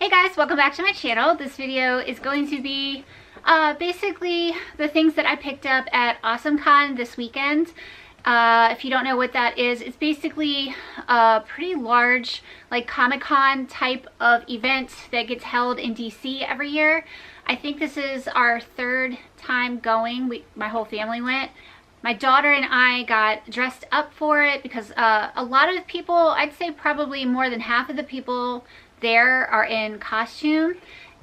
Hey guys, welcome back to my channel. This video is going to be basically the things that I picked up at Awesomecon this weekend. If you don't know what that is, it's basically a pretty large like Comic-Con type of event that gets held in DC every year. I think this is our third time going. My whole family went. My daughter and I got dressed up for it because a lot of people, I'd say probably more than half of the people there are in costume,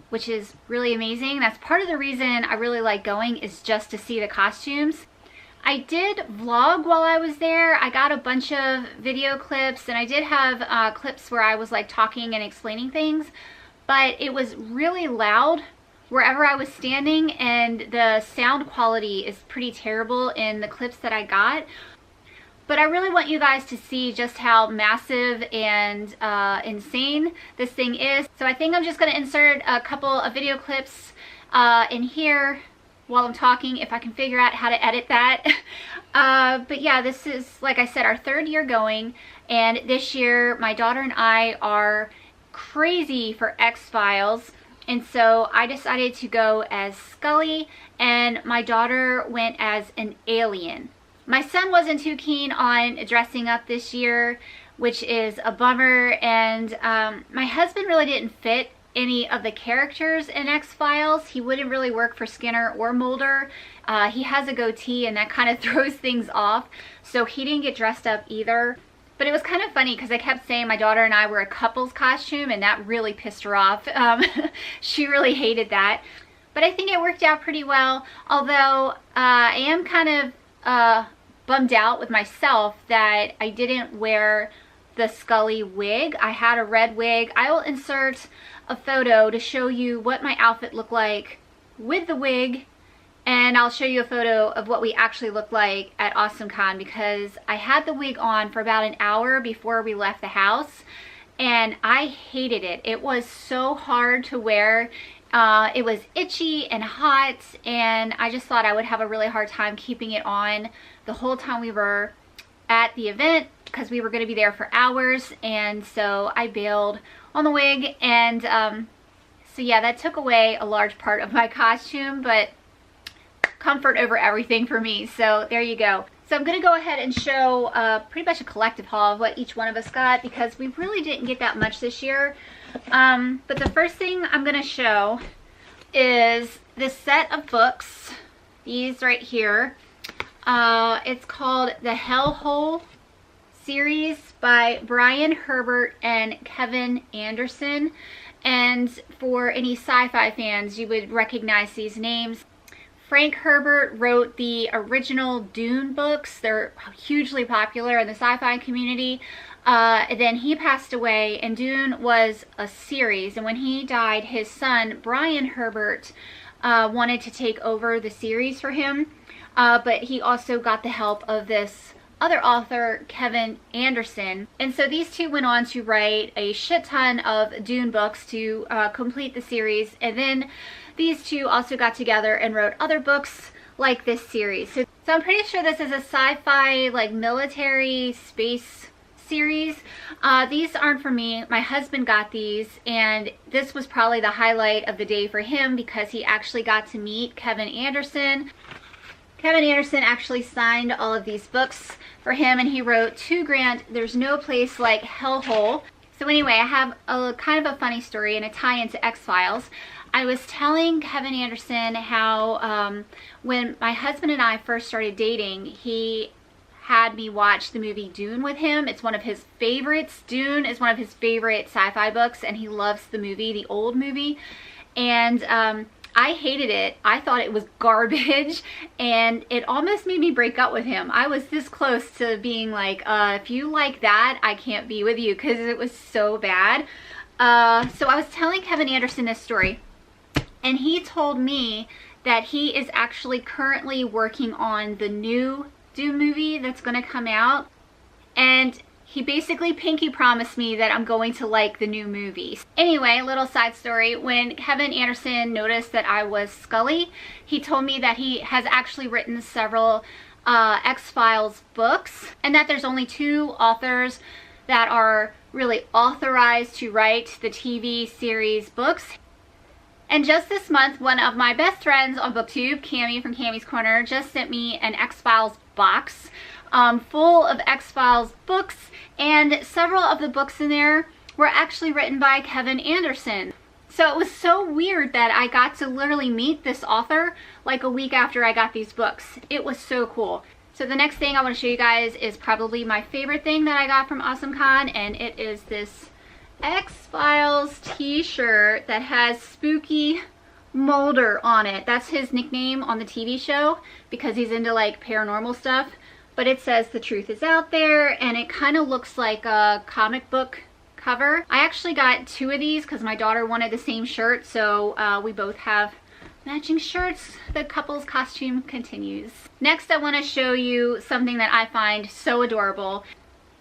which is really amazing. That's part of the reason I really like going, is just to see the costumes. I did vlog while I was there. I got a bunch of video clips, and I did have clips where I was like talking and explaining things, but it was really loud wherever I was standing, and the sound quality is pretty terrible in the clips that I got. But I really want you guys to see just how massive and insane this thing is. So I think I'm just going to insert a couple of video clips in here while I'm talking, if I can figure out how to edit that. But yeah, this is, like I said, our third year going. And this year, my daughter and I are crazy for X-Files. And so I decided to go as Scully, and my daughter went as an alien. My son wasn't too keen on dressing up this year, which is a bummer, and my husband really didn't fit any of the characters in X-Files. He wouldn't really work for Skinner or Mulder. He has a goatee, and that kind of throws things off, so he didn't get dressed up either. But it was kind of funny because I kept saying my daughter and I were a couple's costume, and that really pissed her off. She really hated that. But I think it worked out pretty well, although I am kind of bummed out with myself that I didn't wear the Scully wig. I had a red wig. I will insert a photo to show you what my outfit looked like with the wig, and I'll show you a photo of what we actually looked like at Awesomecon, because I had the wig on for about an hour before we left the house, and I hated it. It was so hard to wear. It was itchy and hot, and I just thought I would have a really hard time keeping it on the whole time we were at the event, because we were going to be there for hours. And so I bailed on the wig, and so yeah, that took away a large part of my costume, but comfort over everything for me. So there you go. So I'm going to go ahead and show pretty much a collective haul of what each one of us got, because we really didn't get that much this year. But the first thing I'm going to show is this set of books, these right here. It's called the Hellhole series by Brian Herbert and Kevin Anderson. And for any sci-fi fans, you would recognize these names. Frank Herbert wrote the original Dune books. They're hugely popular in the sci-fi community. Then he passed away, and Dune was a series. And when he died, his son, Brian Herbert, wanted to take over the series for him. But he also got the help of this other author, Kevin Anderson. And so these two went on to write a shit ton of Dune books to complete the series. And then these two also got together and wrote other books like this series. So I'm pretty sure this is a sci-fi, like, military space series. These aren't for me. My husband got these, and this was probably the highlight of the day for him, because he actually got to meet Kevin Anderson. Kevin Anderson actually signed all of these books for him, and he wrote to Grant, "There's no place like Hellhole." So anyway, I have a kind of a funny story and a tie into X-Files. I was telling Kevin Anderson how when my husband and I first started dating, he had me watch the movie Dune with him. It's one of his favorites. Dune is one of his favorite sci-fi books, and he loves the movie, the old movie. And I hated it. I thought it was garbage, and it almost made me break up with him. I was this close to being like, if you like that, I can't be with you, because it was so bad. So I was telling Kevin Anderson this story, and he told me that he is actually currently working on the new Dune movie that's going to come out, and he basically pinky promised me that I'm going to like the new movie. Anyway, a little side story. When Kevin Anderson noticed that I was Scully, he told me that he has actually written several X-Files books, and that there's only 2 authors that are really authorized to write the TV series books. And just this month, one of my best friends on BookTube, Cami from Cami's Corner, just sent me an X-Files box full of X-Files books, and several of the books in there were actually written by Kevin Anderson. So it was so weird that I got to literally meet this author like a week after I got these books. It was so cool. So the next thing I want to show you guys is probably my favorite thing that I got from Awesomecon, and it is this X-Files t-shirt that has Spooky Mulder on it. That's his nickname on the TV show because he's into like paranormal stuff. But it says "The truth is out there," and it kind of looks like a comic book cover. I actually got 2 of these because my daughter wanted the same shirt, so we both have matching shirts. The couple's costume continues. Next, I want to show you something that I find so adorable.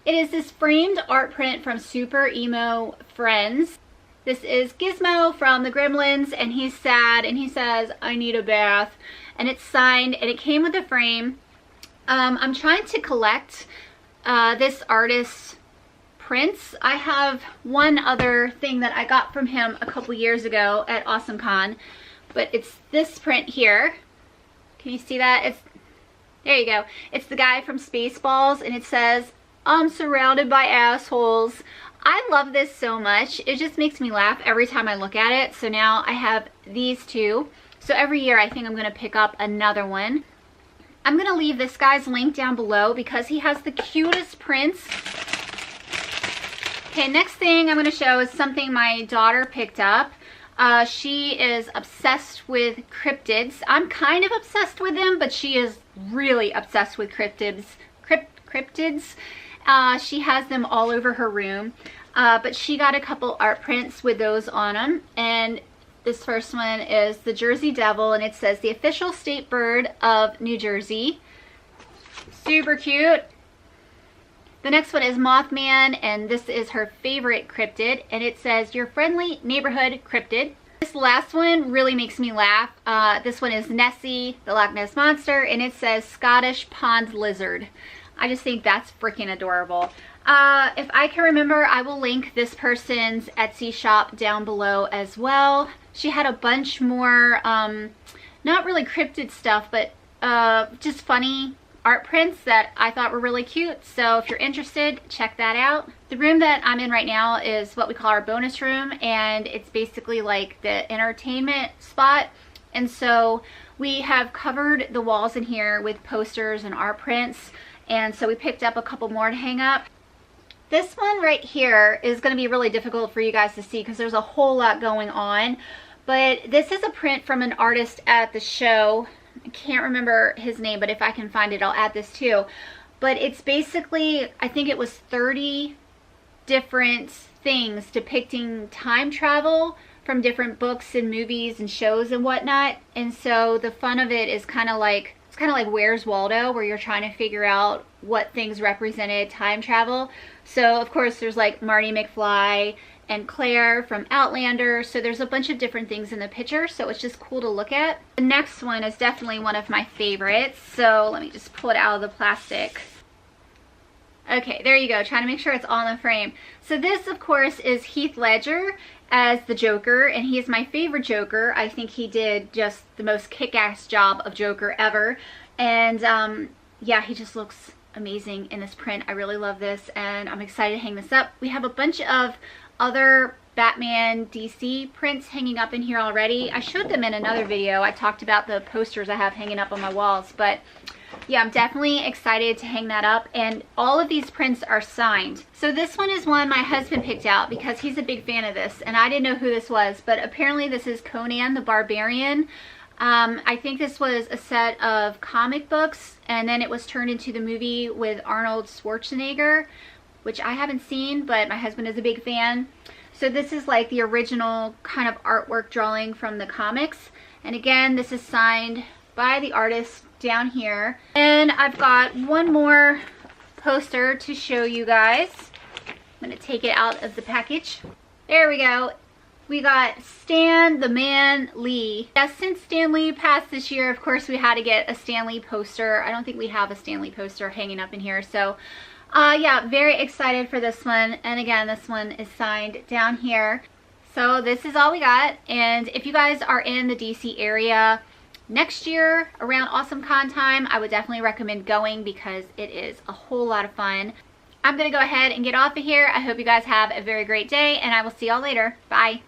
It is this framed art print from SuperEmoFriends. This is Gizmo from the Gremlins, and he's sad, and he says, "I need a bath." And it's signed, and it came with a frame. I'm trying to collect this artist's prints. I have one other thing that I got from him a couple years ago at Awesomecon, but it's this print here. Can you see that? There you go. It's the guy from Spaceballs, and it says, "I'm surrounded by assholes." I love this so much. It just makes me laugh every time I look at it. So now I have these 2. So every year I think I'm going to pick up another one. I'm going to leave this guy's link down below because he has the cutest prints. Okay, next thing I'm going to show is something my daughter picked up. She is obsessed with cryptids. I'm kind of obsessed with them, but she is really obsessed with cryptids. She has them all over her room, but she got a couple art prints with those on them, and this first one is the Jersey Devil, and it says "the official state bird of New Jersey." Super cute. The next one is Mothman, and this is her favorite cryptid, and it says "your friendly neighborhood cryptid." This last one really makes me laugh. This one is Nessie, the Loch Ness Monster, and it says "Scottish pond lizard." I just think that's freaking adorable. If I can remember, I will link this person's Etsy shop down below as well. She had a bunch more, not really cryptid stuff, but just funny art prints that I thought were really cute. So if you're interested, check that out. The room that I'm in right now is what we call our bonus room, and it's basically like the entertainment spot. And so we have covered the walls in here with posters and art prints. And so we picked up a couple more to hang up. This one right here is going to be really difficult for you guys to see because there's a whole lot going on. But this is a print from an artist at the show. I can't remember his name, but if I can find it, I'll add this too. But it's basically, I think it was 30 different things depicting time travel from different books and movies and shows and whatnot. And so the fun of it is kind of like, it's kind of like Where's Waldo, where you're trying to figure out what things represented time travel. So of course there's like Marty McFly and Claire from Outlander. So there's a bunch of different things in the picture. So it's just cool to look at. The next one is definitely one of my favorites. So let me just pull it out of the plastic. Okay, there you go. Trying to make sure it's all in the frame. So this, of course, is Heath Ledger as the Joker, and he is my favorite Joker. I think he did just the most kick-ass job of Joker ever. And yeah, he just looks amazing in this print. I really love this, and I'm excited to hang this up. We have a bunch of other Batman DC prints hanging up in here already. I showed them in another video. I talked about the posters I have hanging up on my walls, but yeah, I'm definitely excited to hang that up, and all of these prints are signed. So this one is one my husband picked out because he's a big fan of this, and I didn't know who this was, but apparently this is Conan the Barbarian. I think this was a set of comic books, and then it was turned into the movie with Arnold Schwarzenegger, which I haven't seen, but my husband is a big fan. So this is like the original kind of artwork drawing from the comics. And again, this is signed by the artist down here. And I've got one more poster to show you guys. I'm going to take it out of the package. There we go. We got Stan the Man Lee. Yeah, since Stan Lee passed this year, of course we had to get a Stan Lee poster. I don't think we have a Stan Lee poster hanging up in here, so Yeah, very excited for this one. And again, this one is signed down here. So this is all we got. And if you guys are in the DC area next year around Awesomecon time, I would definitely recommend going because it is a whole lot of fun. I'm going to go ahead and get off of here. I hope you guys have a very great day, and I will see y'all later. Bye.